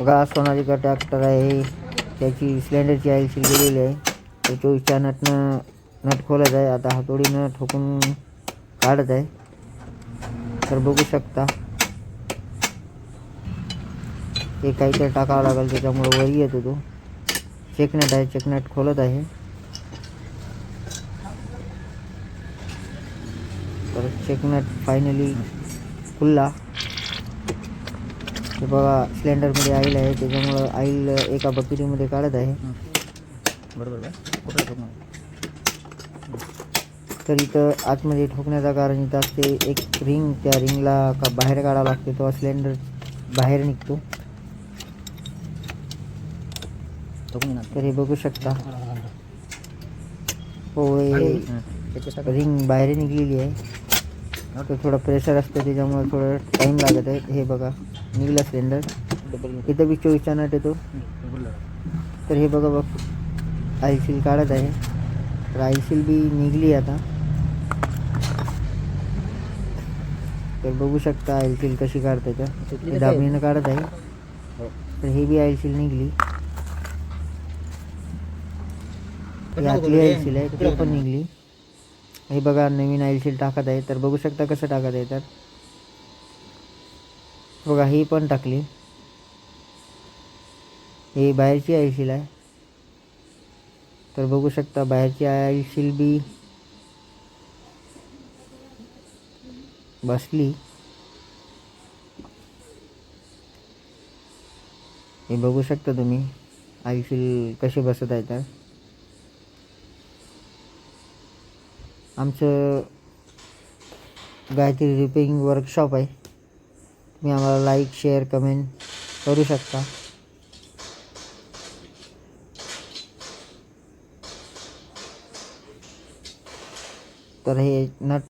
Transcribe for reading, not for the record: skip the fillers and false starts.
बघा सोनालिका ट्रॅक्टर आहे, त्याची सिलेंडरची ऑइल सील गेलेली आहे. ते 24च्या नट खोलत आहे. आता हातोडीनं ठोकून काढत आहे. तर बघू शकता ते काहीतरी टाकावं लागेल, त्याच्यामुळे वर येतो तो. चेकनट आहे, चेकनट खोलत आहे. तर चेकनट फायनली खुलला. हे बघा सिलेंडरमध्ये ऑइल आहे, त्याच्यामुळं ऑइल एका बकेटीमध्ये काढत आहे. बरोबर. तर इथं आतमध्ये ठोकण्याचं कारण इथं असते एक रिंग, त्या रिंगला बाहेर काढावं लागते, तेव्हा सिलेंडर बाहेर निघतो. तर हे बघू शकता, हो हे रिंग बाहेर निघलेली आहे. तर थोडं प्रेशर असतं, त्याच्यामुळे थोडं टाईम लागत आहे. हे बघा निघला सिलेंडर. इथं बी 24चा नट येतो. तर हे बघा ऑइल सील काढत आहे. तर ऑइल सील बी निघली आता. तर बघू शकता ऑइल सील कशी काढते, तर दाबणीनं काढत आहे. तर हे बी ऑइल सील निघली. यातली ऑइल सील आहे, ती पण निघली. हे बघा नवीन ऑइल सील टाकत आहे. तर बघू शकता कसं टाकत आहे. तर बघा ही पण टाकली. ही बाहेरची ऑइल सील आहे. तर बघू शकता बाहेरची ऑइल सील बी बसली. हे बघू शकता तुम्ही ऑइल सील कसे बसत आहे. तर आमचं गायत्री रिपेअरिंग वर्कशॉप आहे. तुम्ही आम्हाला लाईक शेअर कमेंट करू शकता. तर हे नट